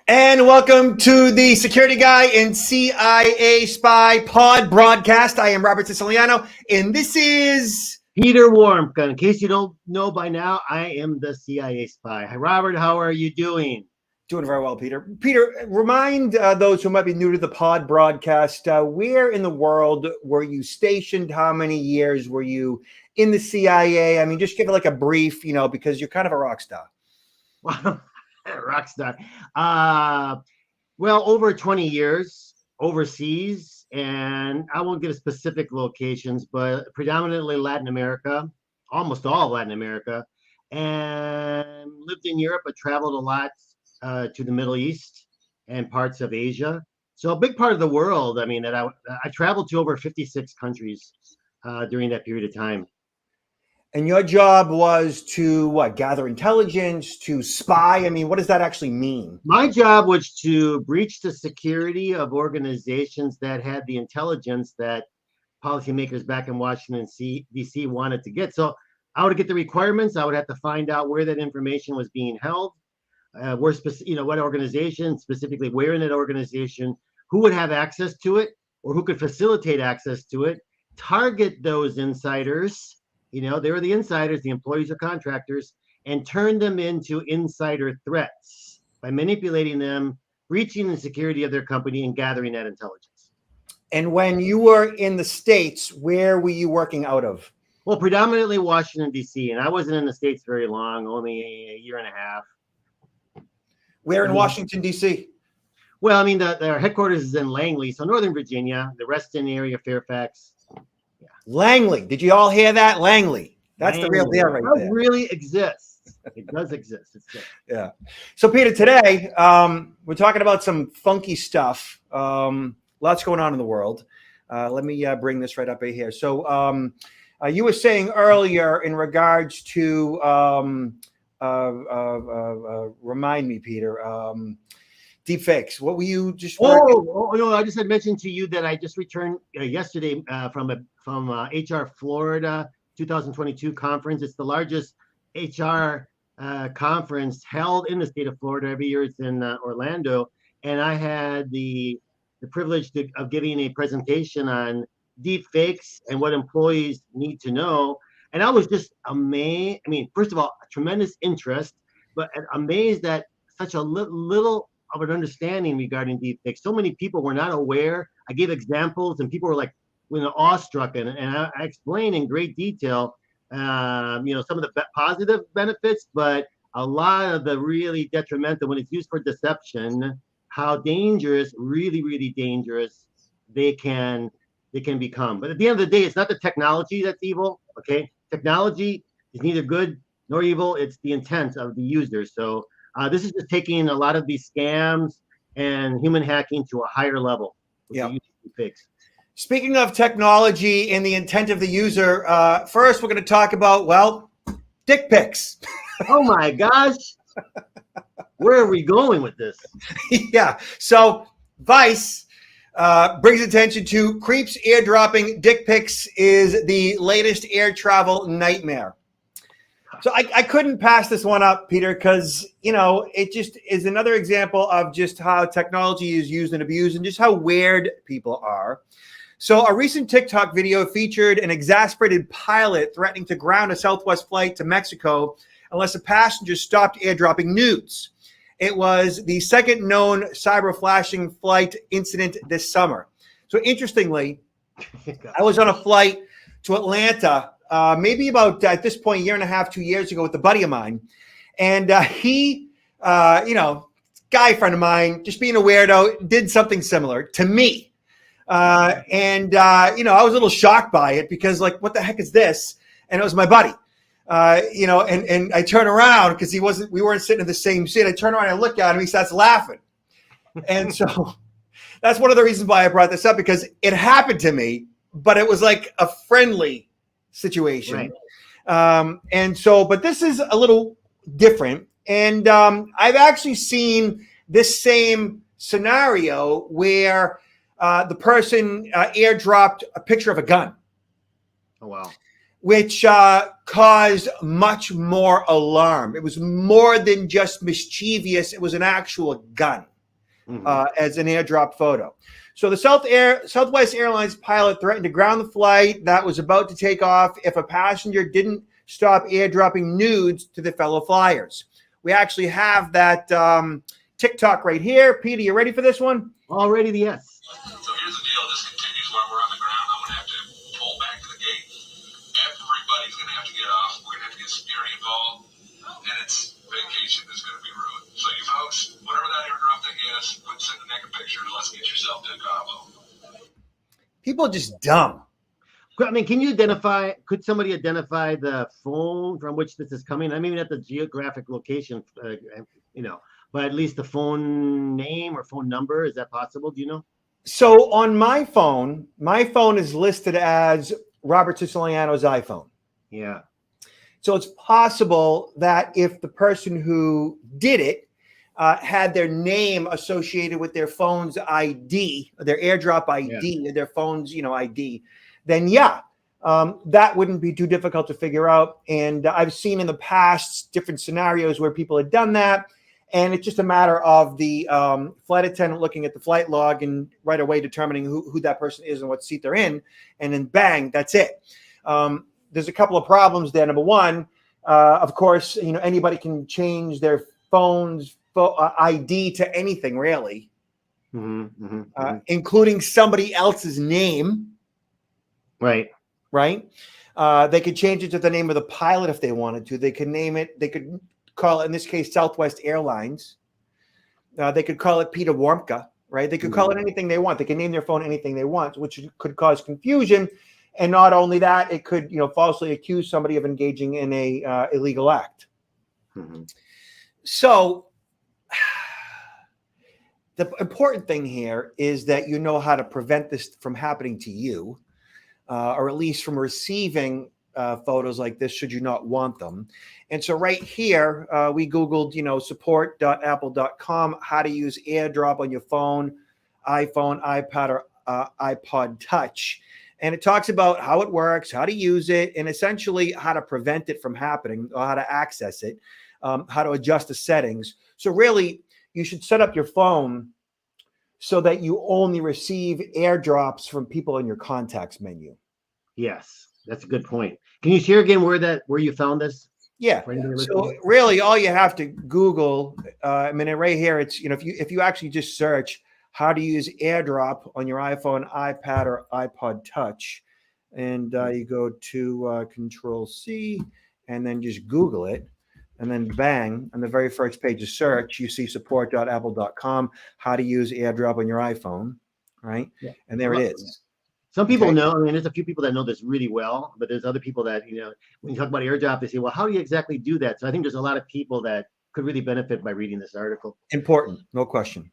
And welcome to the Security Guy and CIA Spy Pod Broadcast. I am Robert Siciliano, and this is Peter Warmka. In case you don't know by now, I am the CIA spy. Hi, Robert. How are you doing? doing very well, Peter. Peter, remind those who might be new to the Pod Broadcast, where in the world were you stationed? How many years were you in the CIA? I mean, just give it like a brief, because you're kind of a rock star. Wow, rock star. Well, over 20 years overseas, and I won't give specific locations, but predominantly Latin America, almost all Latin America, and lived in Europe, but traveled a lot to the Middle East and parts of Asia. So a big part of the world, I mean, that I traveled to over 56 countries during that period of time. And your job was to what? Gather intelligence, to spy? I mean, what does that actually mean? My job was to breach the security of organizations that had the intelligence that policymakers back in Washington, D.C. wanted to get. So I would get the requirements. I would have to find out where that information was being held, what organization, specifically where in that organization, who would have access to it, or who could facilitate access to it, target those insiders. They were the insiders, the employees or contractors, and turn them into insider threats by manipulating them, breaching the security of their company, and gathering that intelligence. And when you were in the States, where were you working out of? Well, predominantly Washington, D.C., and I wasn't in the States very long, only a year and a half. Where in Washington, D.C.? Well, I mean, their headquarters is in Langley, so Northern Virginia, the Reston area, Fairfax. Yeah. Langley. Did you all hear that? Langley. That's the real deal right there. It really exists. It does exist. It's good. Yeah. So, Peter, today we're talking about some funky stuff. Lots going on in the world. Let me bring this right up right here. So you were saying earlier in regards to remind me, Peter, deepfakes. What were you just? No! I just had mentioned to you that I just returned yesterday from HR Florida 2022 conference. It's the largest HR conference held in the state of Florida every year. It's in Orlando, and I had the privilege of giving a presentation on deepfakes and what employees need to know. And I was just amazed. I mean, first of all, a tremendous interest, but amazed at such a little of an understanding regarding deepfakes. So many people were not aware. I gave examples, and people were like, awestruck, and I explained in great detail, some of the positive benefits, but a lot of the really detrimental when it's used for deception. How dangerous, really, really dangerous, they can become. But at the end of the day, it's not the technology that's evil. Okay, technology is neither good nor evil. It's the intent of the user. So this is just taking a lot of these scams and human hacking to a higher level. Yeah. Fix. Speaking of technology and the intent of the user, first we're going to talk about, dick pics. Oh my gosh. Where are we going with this? Yeah. So Vice brings attention to creeps airdropping dick pics is the latest air travel nightmare. So I couldn't pass this one up, Peter, because, it just is another example of just how technology is used and abused and just how weird people are. So a recent TikTok video featured an exasperated pilot threatening to ground a Southwest flight to Mexico unless a passenger stopped airdropping nudes. It was the second known cyber flashing flight incident this summer. So interestingly, I was on a flight to Atlanta, maybe about at this point, a year and a half, 2 years ago with a buddy of mine. And he, guy friend of mine, just being a weirdo, did something similar to me. I was a little shocked by it because, like, what the heck is this? And it was my buddy. And I turn around because we weren't sitting in the same seat. I turn around and I look at him, he starts laughing. And so that's one of the reasons why I brought this up, because it happened to me, but it was like a friendly situation. Right. But this is a little different. And I've actually seen this same scenario where the person airdropped a picture of a gun. Oh, wow. Which caused much more alarm. It was more than just mischievous. It was an actual gun. as an airdrop photo. So the Southwest Airlines pilot threatened to ground the flight that was about to take off if a passenger didn't stop airdropping nudes to the fellow flyers. We actually have that TikTok right here. Peter, you ready for this one? Already, yes. So here's the deal. This continues while we're on the ground. I'm going to have to pull back to the gate. Everybody's going to have to get off. We're going to have to get security involved. And it's vacation is going to be ruined. So you folks, whatever that airdrop thing is, send a naked picture and let's get yourself to Cabo. People are just dumb. I mean, could somebody identify the phone from which this is coming? I mean, at the geographic location, but at least the phone name or phone number. Is that possible? Do you know? So on my phone is listed as Robert Siciliano's iPhone. Yeah. So it's possible that if the person who did it had their name associated with their phone's ID, their airdrop ID, their phone's ID, then that wouldn't be too difficult to figure out. And I've seen in the past different scenarios where people had done that, and it's just a matter of the flight attendant looking at the flight log and right away determining who that person is and what seat they're in, and then bang, that's it. There's a couple of problems there. Number one, of course, anybody can change their phone's ID to anything, really, including somebody else's name. Right. They could change it to the name of the pilot if they wanted to. They could name it. They could call it, in this case, Southwest Airlines. They could call it Peter Warmka, right? They could call it anything they want. They can name their phone anything they want, which could cause confusion. And not only that, it could, falsely accuse somebody of engaging in a illegal act. So the important thing here is that you know how to prevent this from happening to you, or at least from receiving photos like this should you not want them. And so right here, we Googled, support.apple.com, how to use AirDrop on your phone, iPhone, iPad, or iPod Touch. And it talks about how it works, how to use it, and essentially how to prevent it from happening, or how to access it, how to adjust the settings. So really, you should set up your phone so that you only receive airdrops from people in your contacts menu. Yes, that's a good point. Can you share again where you found this? Yeah. So really, all you have to Google, right here, it's if you actually just search how to use AirDrop on your iPhone, iPad, or iPod Touch, and you go to Control C, and then just Google it, and then bang, on the very first page of search, you see support.apple.com, how to use AirDrop on your iPhone, right? Yeah. And there it is. Some people know, there's a few people that know this really well, but there's other people that, when you talk about AirDrop, they say, well, how do you exactly do that? So I think there's a lot of people that could really benefit by reading this article. Important, no question.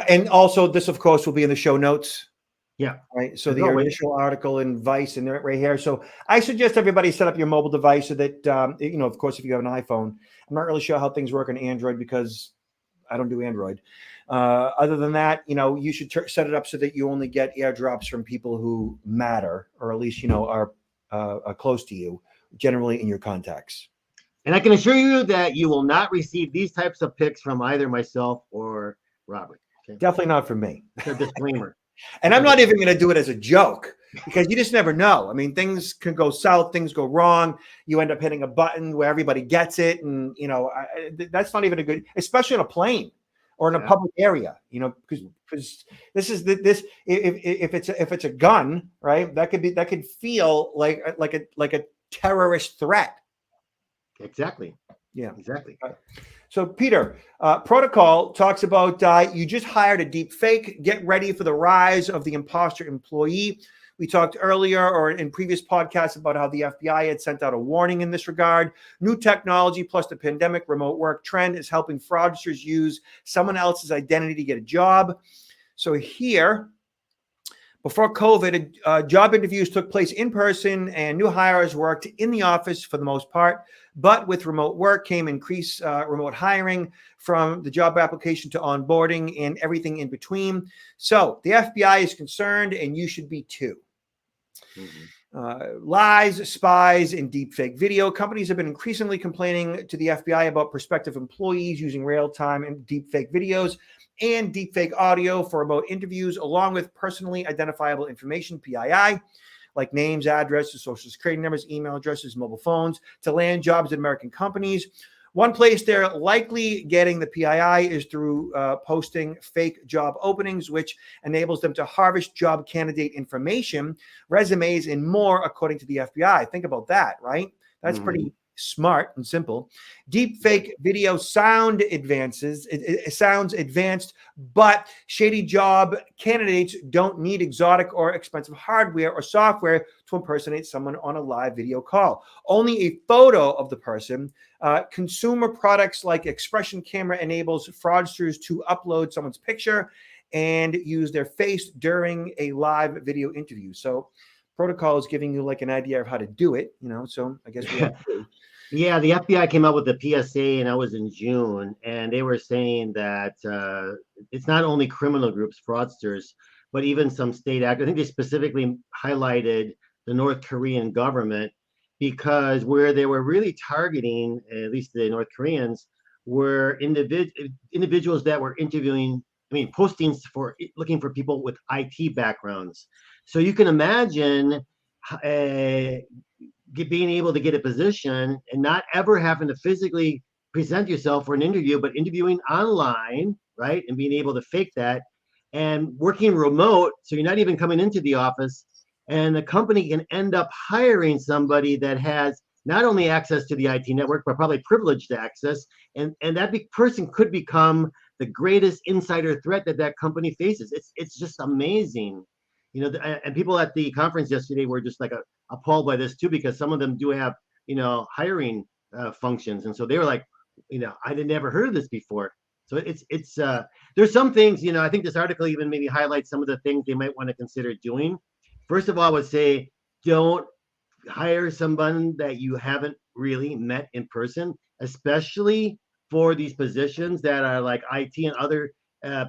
And also, this, of course, will be in the show notes. Yeah. Right. So the initial article in Vice and right here. So I suggest everybody set up your mobile device so that, of course, if you have an iPhone, I'm not really sure how things work on Android because I don't do Android. Other than that, you should set it up so that you only get airdrops from people who matter, or at least, are close to you, generally in your contacts. And I can assure you that you will not receive these types of pics from either myself or Robert. Okay? Definitely not from me. It's a disclaimer. And I'm not even going to do it as a joke because you just never know. I mean, things can go south, things go wrong. You end up hitting a button where everybody gets it. And, that's not even a good, especially on a plane or in a public area, because this is if it's a gun, right? That could feel like a terrorist threat. Exactly. Yeah, exactly. So, Peter, protocol talks about you just hired a deep fake. Get ready for the rise of the imposter employee. We talked earlier or in previous podcasts about how the FBI had sent out a warning in this regard. New technology plus the pandemic remote work trend is helping fraudsters use someone else's identity to get a job. So here, before COVID, job interviews took place in person and new hires worked in the office for the most part. But with remote work came increased remote hiring, from the job application to onboarding and everything in between. So the FBI is concerned, and you should be too. Lies, spies, and deepfake video. Companies have been increasingly complaining to the FBI about prospective employees using real-time and deepfake videos and deepfake audio for remote interviews, along with personally identifiable information, PII, like names, addresses, social security numbers, email addresses, mobile phones, to land jobs at American companies. One place they're likely getting the PII is through posting fake job openings, which enables them to harvest job candidate information, resumes, and more, according to the FBI. Think about that, right? That's pretty smart and simple. Deep fake video sound advances. It sounds advanced, but shady job candidates don't need exotic or expensive hardware or software to impersonate someone on a live video call. Only a photo of the person. Consumer products like Expression Camera enables fraudsters to upload someone's picture and use their face during a live video interview. So protocol is giving you like an idea of how to do it, so I guess we have to. Yeah, the FBI came out with a PSA, and that was in June, and they were saying that it's not only criminal groups, fraudsters, but even some state actors. I think they specifically highlighted the North Korean government, because where they were really targeting, at least the North Koreans, were individuals that were postings for looking for people with IT backgrounds. So you can imagine being able to get a position and not ever having to physically present yourself for an interview, but interviewing online, right? And being able to fake that and working remote. So you're not even coming into the office, and the company can end up hiring somebody that has not only access to the IT network, but probably privileged access. And that person could become the greatest insider threat that company faces. It's just amazing. And people at the conference yesterday were just like appalled by this too, because some of them do have, hiring functions. And so they were like, I had never heard of this before. So it's there's some things, I think this article even maybe highlights some of the things they might want to consider doing. First of all, I would say, don't hire someone that you haven't really met in person, especially for these positions that are like IT and other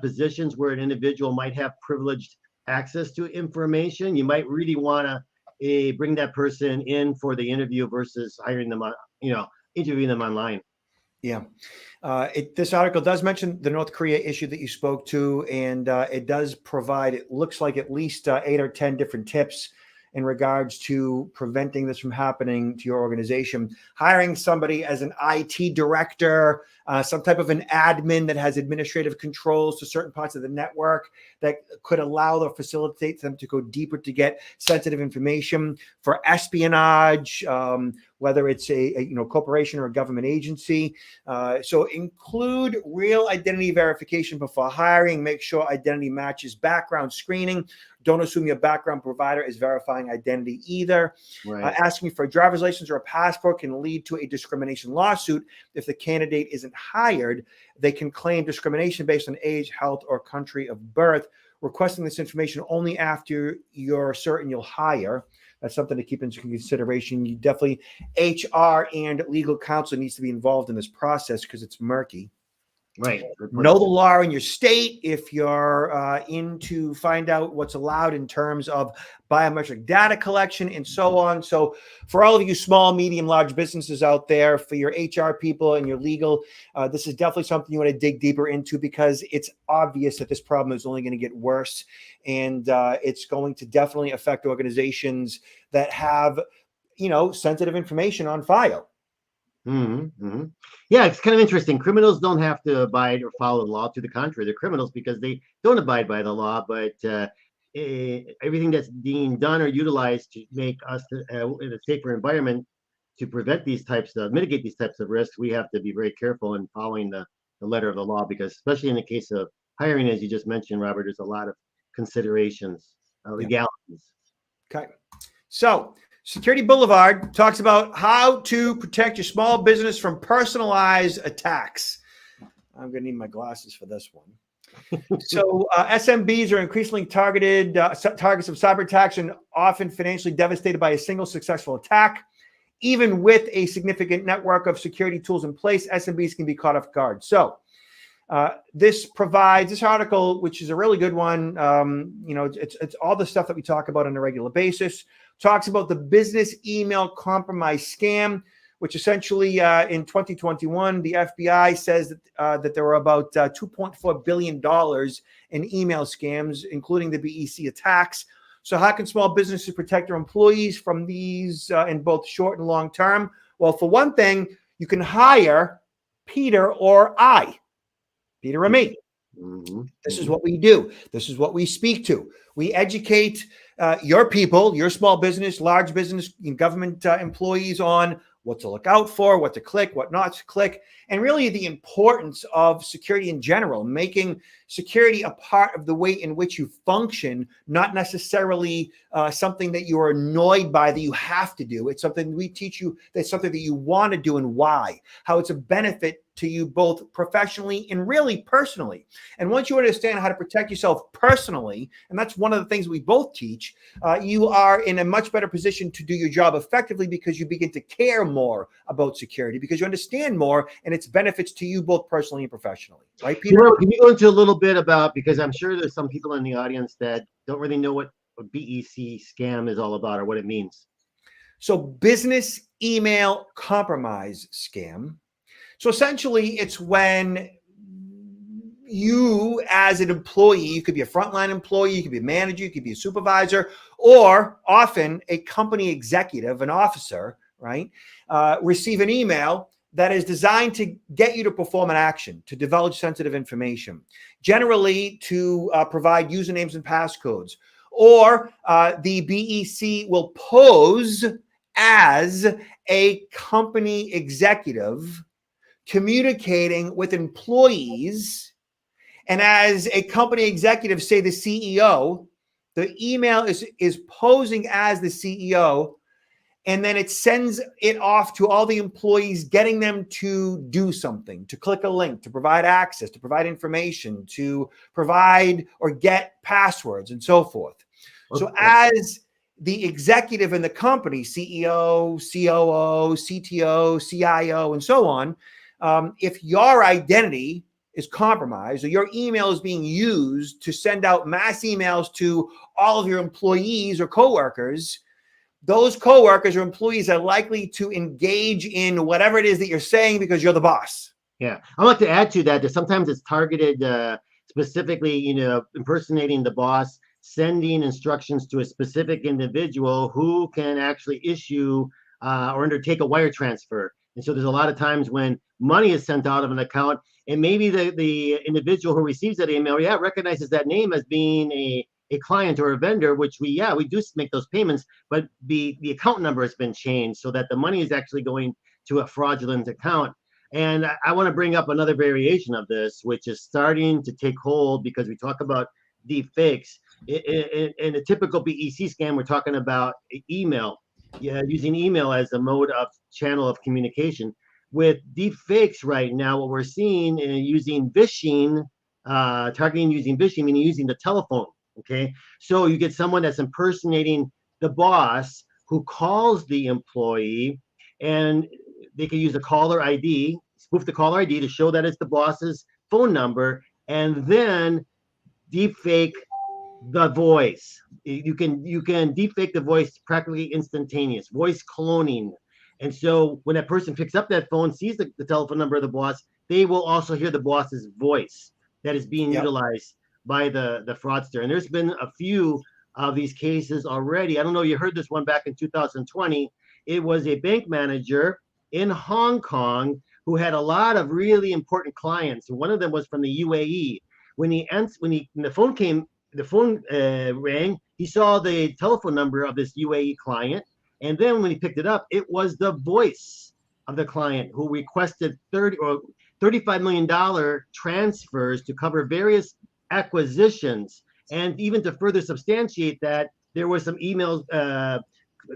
positions where an individual might have privileged access to information. You might really want to bring that person in for the interview versus hiring them on, interviewing them online. Yeah. This article does mention the North Korea issue that you spoke to, and it does provide, it looks like at least 8 or 10 different tips in regards to preventing this from happening to your organization. Hiring somebody as an IT director, some type of an admin that has administrative controls to certain parts of the network that could allow or facilitate them to go deeper to get sensitive information for espionage, whether it's a corporation or a government agency. So include real identity verification before hiring. Make sure identity matches background screening. Don't assume your background provider is verifying identity either. Right. Asking for a driver's license or a passport can lead to a discrimination lawsuit. If the candidate isn't hired, they can claim discrimination based on age, health, or country of birth. Requesting this information only after you're certain you'll hire. That's something to keep into consideration. You definitely, HR and legal counsel needs to be involved in this process because it's murky. Right. Know the law in your state if you're in to find out what's allowed in terms of biometric data collection and so on. So for all of you small, medium, large businesses out there, for your HR people and your legal, this is definitely something you want to dig deeper into, because it's obvious that this problem is only going to get worse. And it's going to definitely affect organizations that have, sensitive information on file. Yeah, it's kind of interesting. Criminals don't have to abide or follow the law. To the contrary, they're criminals because they don't abide by the law. But everything that's being done or utilized to make us in a safer environment to mitigate these types of risks, we have to be very careful in following the letter of the law, because especially in the case of hiring, as you just mentioned, Robert, there's a lot of considerations, legalities. Okay. So Security Boulevard talks about how to protect your small business from personalized attacks. I'm going to need my glasses for this one. So SMBs are increasingly targets of cyber attacks and often financially devastated by a single successful attack. Even with a significant network of security tools in place, SMBs can be caught off guard. So This article, which is a really good one, it's all the stuff that we talk about on a regular basis, talks about the business email compromise scam, which essentially in 2021, the FBI says that there were about $2.4 billion in email scams, including the BEC attacks. So how can small businesses protect their employees from these in both short and long term? Well, for one thing, you can hire Peter or Peter and me. Mm-hmm. This is what we do. This is what we speak to. We educate your people, your small business, large business, government employees on what to look out for, what to click, what not to click, and really the importance of security in general, making security a part of the way in which you function, not necessarily something that you are annoyed by that you have to do. It's something we teach you, that's something that you want to do and why, how it's a benefit to you both professionally and really personally. And once you understand how to protect yourself personally, and that's one of the things we both teach, you are in a much better position to do your job effectively because you begin to care more about security, because you understand more and its benefits to you both personally and professionally. Right, Peter? Can you go into a little bit about, because I'm sure there's some people in the audience that don't really know what a BEC scam is all about or what it means. So business email compromise scam. So essentially, it's when you, as an employee, you could be a frontline employee, you could be a manager, you could be a supervisor, or often a company executive, an officer, right, receive an email that is designed to get you to perform an action, to divulge sensitive information, generally to provide usernames and passcodes. Or the BEC will pose as a company executive communicating with employees, and as a company executive, say the CEO, the email is posing as the CEO, and then it sends it off to all the employees, getting them to do something, to click a link, to provide access, to provide information, to provide or get passwords, and so forth. Okay. So as the executive in the company, CEO, COO, CTO, CIO, and so on, if your identity is compromised or your email is being used to send out mass emails to all of your employees or coworkers, those coworkers or employees are likely to engage in whatever it is that you're saying because you're the boss. Yeah, I'd like to add to that sometimes it's targeted specifically, impersonating the boss, sending instructions to a specific individual who can actually issue or undertake a wire transfer. And so there's a lot of times when money is sent out of an account, and maybe the individual who receives that email, recognizes that name as being a client or a vendor, which we do make those payments, but the account number has been changed so that the money is actually going to a fraudulent account. And I want to bring up another variation of this, which is starting to take hold because we talk about deep fakes. In a typical BEC scam, we're talking about email, using email as a mode of channel of communication. With deep fakes right now, what we're seeing is using phishing, targeting using phishing, meaning using the telephone. Okay, so you get someone that's impersonating the boss who calls the employee, and they can use a caller ID, spoof the caller ID to show that it's the boss's phone number, and then deep fake the voice. You can deep fake the voice practically instantaneous, voice cloning. And so when that person picks up that phone, sees the telephone number of the boss, they will also hear the boss's voice that is being utilized by the fraudster. And there's been a few of these cases already. I don't know, you heard this one back in 2020. It was a bank manager in Hong Kong who had a lot of really important clients. And one of them was from the UAE. When the phone rang, he saw the telephone number of this UAE client. And then when he picked it up, it was the voice of the client who requested $35 million transfers to cover various acquisitions. And even to further substantiate that, there were some emails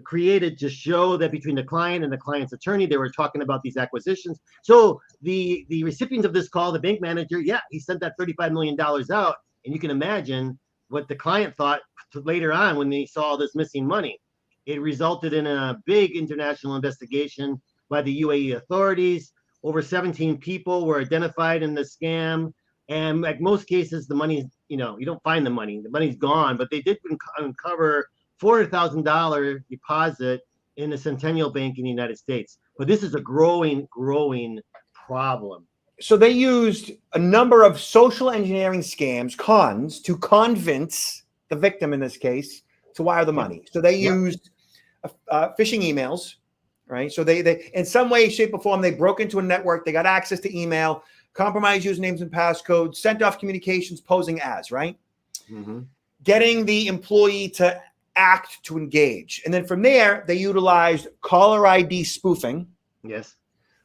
created to show that between the client and the client's attorney, they were talking about these acquisitions. So the recipient of this call, the bank manager, he sent that $35 million out. And you can imagine what the client thought later on when they saw this missing money. It resulted in a big international investigation by the UAE authorities. Over 17 people were identified in the scam. And like most cases, the money, you don't find the money. The money's gone, but they did uncover $400,000 deposit in the Centennial Bank in the United States. But this is a growing problem. So they used a number of social engineering scams, cons, to convince the victim in this case to wire the money. So they used phishing emails, right? So they in some way, shape, or form, they broke into a network. They got access to email, compromised usernames and passcodes, sent off communications posing as, right? Mm-hmm. Getting the employee to act to engage. And then from there, they utilized caller ID spoofing. Yes.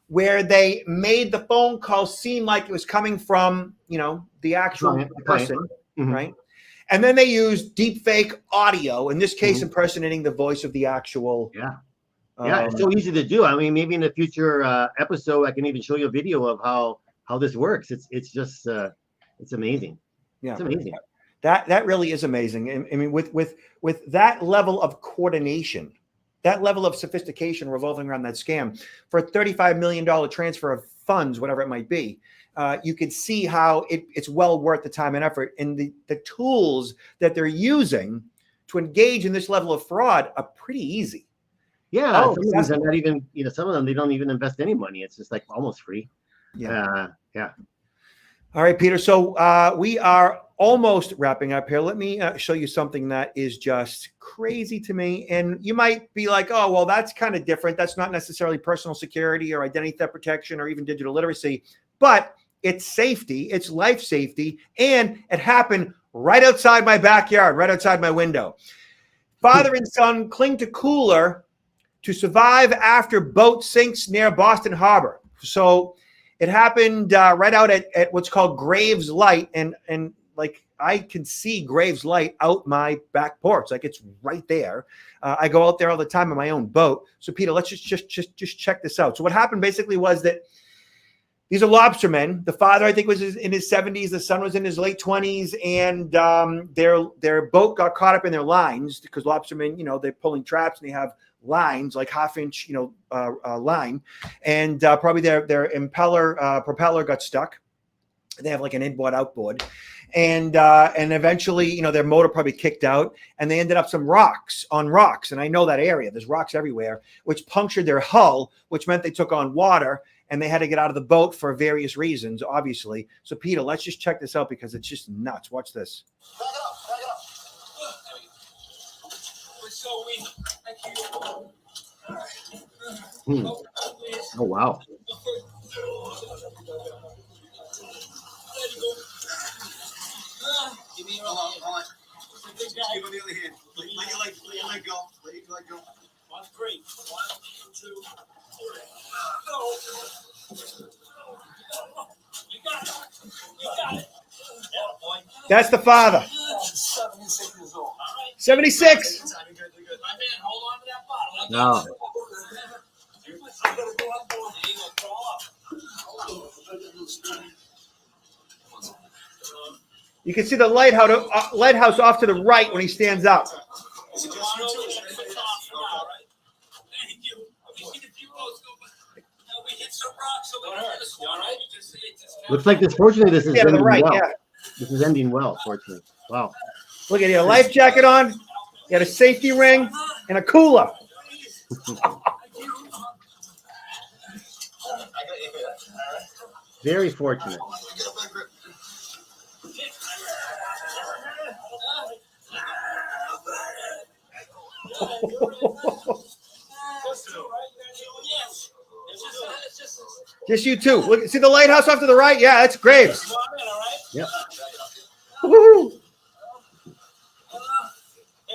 Where they made the phone call seem like it was coming from, the actual person, mm-hmm. right? And then they used deep fake audio, in this case, impersonating the voice of the actual. Yeah. It's so easy to do. I mean, maybe in a future episode, I can even show you a video of how this works. It's just it's amazing. Yeah, it's amazing. That really is amazing. I mean, with that level of coordination, that level of sophistication revolving around that scam for a $35 million transfer of funds, whatever it might be, you can see how it's well worth the time and effort. And the tools that they're using to engage in this level of fraud are pretty easy. Yeah, some of these are not even, some of them, they don't even invest any money. It's just like almost free. Yeah. All right, Peter. So we are almost wrapping up here. Let me show you something that is just crazy to me. And you might be like, oh, well, that's kind of different. That's not necessarily personal security or identity theft protection or even digital literacy, but it's safety, it's life safety. And it happened right outside my backyard, right outside my window. Father and son cling to cooler to survive after boat sinks near Boston Harbor. So it happened right out at what's called Graves Light, and like I can see Graves Light out my back porch, like it's right there. I go out there all the time in my own boat. So Peter, let's just check this out. So what happened basically was that these are lobstermen. The father, I think, was in his 70s. The son was in his late 20s, and their boat got caught up in their lines because lobstermen, they're pulling traps and they have lines, like half-inch, line, and probably their propeller got stuck. They have like an inboard outboard, and eventually, their motor probably kicked out, and they ended up on rocks, and I know that area. There's rocks everywhere, which punctured their hull, which meant they took on water, and they had to get out of the boat for various reasons, obviously. So Peter, let's just check this out because it's just nuts. Watch this. Back it up. So Oh, wow. Give me your hold on. Just give him the other hand. Let your leg go. Let your leg go. 1, 3. 1, 2, 3. You got it. Yeah, boy. That's the father. 76 years old. 76. My man, hold on to that bottle. No. I'm gonna go up there. You're gonna crawl up. You can see the lighthouse off to the right when he stands up. Is it just you two? Thank you. We hit some rocks over there. All right. Looks like fortunately this is Yeah, to the ending right. well. Yeah. This is ending well, fortunately. Wow. Look at you, a life jacket on. You got a safety ring and a cooler. Very fortunate. Just you two. Look, see the lighthouse off to the right? Yeah, that's Graves. Yep. Woo-hoo. Hey,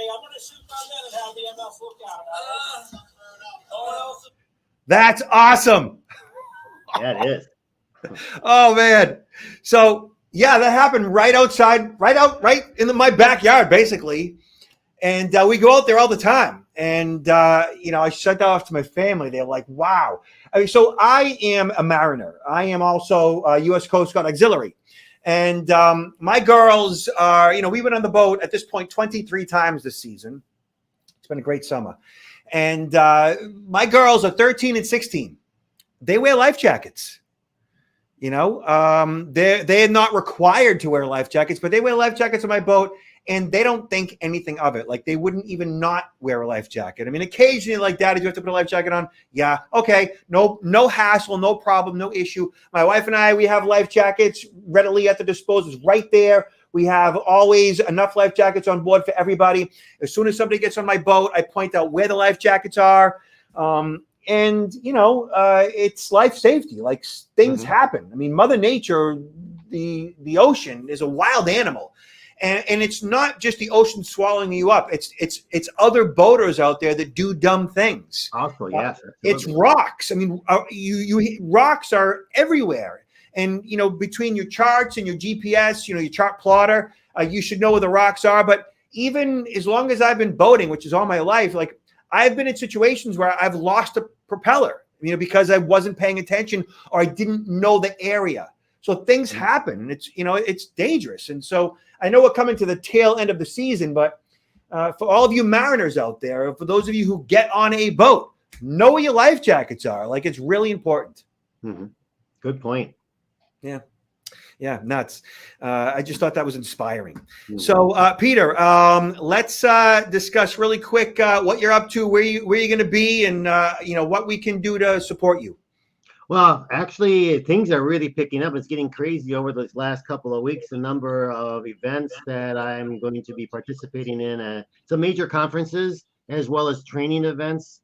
I'm gonna shoot my men and have the MF look out. That's awesome. Yeah, it is. Oh man. So yeah, that happened right outside, right my backyard, basically. And we go out there all the time. And I sent that off to my family. They're like, wow. I mean, so I am a mariner. I am also a U.S. Coast Guard auxiliary. And my girls are, we've been on the boat at this point 23 times this season. It's been a great summer. And my girls are 13 and 16. They wear life jackets. They're not required to wear life jackets, but they wear life jackets on my boat, and they don't think anything of it. Like, they wouldn't even not wear a life jacket. I mean, occasionally, like, Daddy, do you have to put a life jacket on? Yeah, okay, no hassle, no problem, no issue. My wife and I, we have life jackets readily at the disposal, right there. We have always enough life jackets on board for everybody. As soon as somebody gets on my boat, I point out where the life jackets are. It's life safety. Like, things happen. I mean, Mother Nature, the ocean is a wild animal. And it's not just the ocean swallowing you up. It's other boaters out there that do dumb things. Also, yes. It's rocks. I mean, rocks are everywhere. And, between your charts and your GPS, your chart plotter, you should know where the rocks are. But even as long as I've been boating, which is all my life, like, I've been in situations where I've lost a propeller, because I wasn't paying attention or I didn't know the area. So things happen, and it's dangerous. And so I know we're coming to the tail end of the season, but for all of you mariners out there, for those of you who get on a boat, know where your life jackets are. Like, it's really important. Good point. Yeah, nuts. I just thought that was inspiring. So, Peter, let's discuss really quick what you're up to, where you're going to be, and what we can do to support you. Well, actually, things are really picking up. It's getting crazy over those last couple of weeks. The number of events that I'm going to be participating in, some major conferences, as well as training events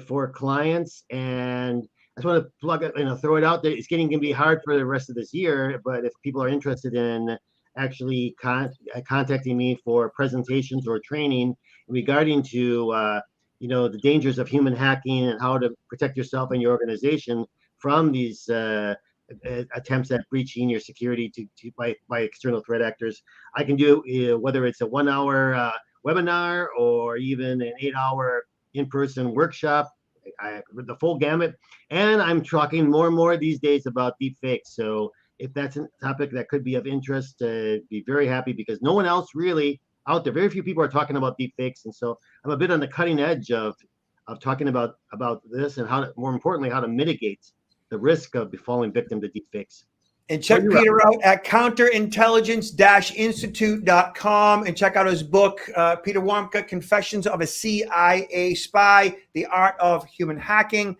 for clients. And I just want to plug it, throw it out there. It's going to be hard for the rest of this year, but if people are interested in actually contacting me for presentations or training regarding to the dangers of human hacking and how to protect yourself and your organization from these attempts at breaching your security by external threat actors, I can do whether it's a 1 hour webinar or even an 8-hour in-person workshop. The full gamut. And I'm talking more and more these days about deepfakes. So if that's a topic that could be of interest, be very happy, because no one else really out there, very few people are talking about deepfakes. And so I'm a bit on the cutting edge of talking about this, and more importantly, how to mitigate the risk of falling victim to deepfakes. And check Peter out at counterintelligence-institute.com and check out his book, Peter Wamka, Confessions of a CIA Spy, The Art of Human Hacking.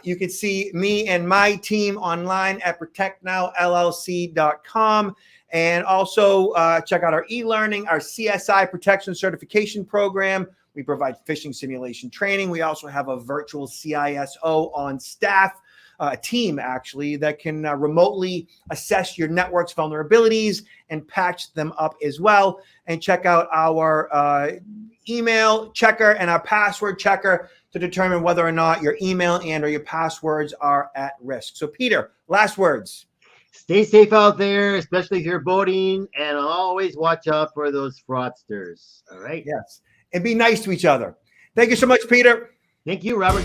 You can see me and my team online at protectnowllc.com. And also check out our e-learning, our CSI protection certification program. We provide phishing simulation training. We also have a virtual CISO on staff. A team, actually, that can remotely assess your network's vulnerabilities and patch them up as well. And check out our email checker and our password checker to determine whether or not your email and or your passwords are at risk. So, Peter, last words. Stay safe out there, especially if you're boating, and always watch out for those fraudsters. All right? Yes. And be nice to each other. Thank you so much, Peter. Thank you, Robert.